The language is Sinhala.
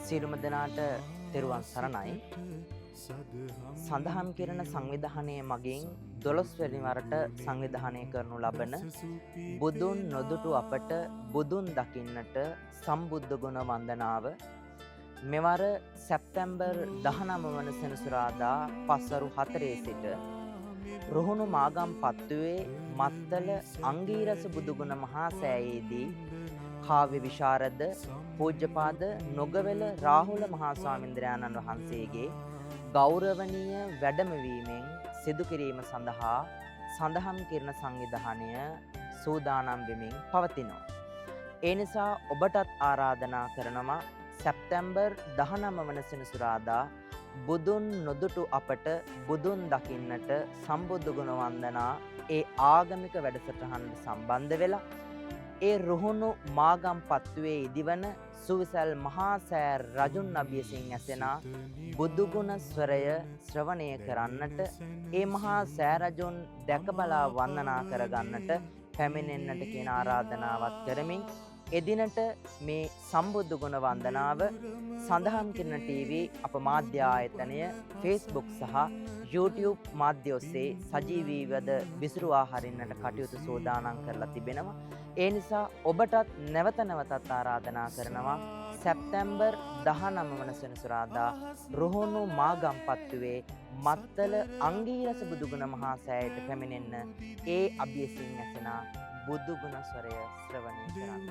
සියලුම දෙනාට තෙරුවන් සරණයි. සඳහන් කෙරෙන සංවිධානයේ මගින් 12 වෙනි වරට සංවිධානය කරනු ලබන බුදුන් නොදුටු අපට බුදුන් දකින්නට සම්බුද්ධ ගුණ වන්දනාව මෙවර සැප්තැම්බර් 19 වන සෙනසුරාදා පස්වරු 4 සිට රුහුණු මාගම්පත්තුවේ මත්තල අංගීරස බුදුගුණ මහා සෑයේදී කාව්‍ය විශාරද පූජ්‍යපාද නොගවැල රාහුල මහා ස්වාමීන්ද්‍රයන්න් වහන්සේගේ ගෞරවනීය වැඩමවීමෙන් සිදු කිරීම සඳහා සඳහන් කිරණ සංවිධානය සූදානම් වෙමින් පවතිනවා. ඒ නිසා ඔබටත් ආරාධනා කරනවා සැප්තැම්බර් 19 වන සෙනසුරාදා බුදුන් නොදුටු අපට බුදුන් දකින්නට සම්බුද්ධ ගුණ වන්දනා ඒ ආගමික වැඩසටහනට සම්බන්ධ වෙලා ඒ රුහුණු මාගම්පත්තුවේ ඉදිවන සුවිසල් මහා සෑර් රජුන් අභියසින් ඇසෙනා බුදුගුණ ස්වරය ශ්‍රවණය කරන්නට ඒ මහා සෑරජුන් දැක බලා වන්දනා කරගන්නට පැමිණෙන්නට කියන ආරාධනාවත් කරමින් එදිනට මේ සම්බුද්ධ ගුණ වන්දනාව සඳහන් කිරණ TV අප මාධ්‍ය ආයතනය Facebook සහ YouTube මාධ්‍ය ඔස්සේ සජීවීවද විසිරුවා හරින්නට කටයුතු සූදානම් කරලා තිබෙනවා. ඒ නිසා ඔබටත් නැවත නැවතත් ආරාධනා කරනවා සැප්තැම්බර් 19 වන සෙනසුරාදා රුහුණු මාගම්පත්තුවේ මත්තල අංගීරස බුදුගුණ මහා සෑයට පැමිණෙන්න ඒ අභියසින් ඇසෙන බුදුගුණ ස්වරය ශ්‍රවණය කරන්න.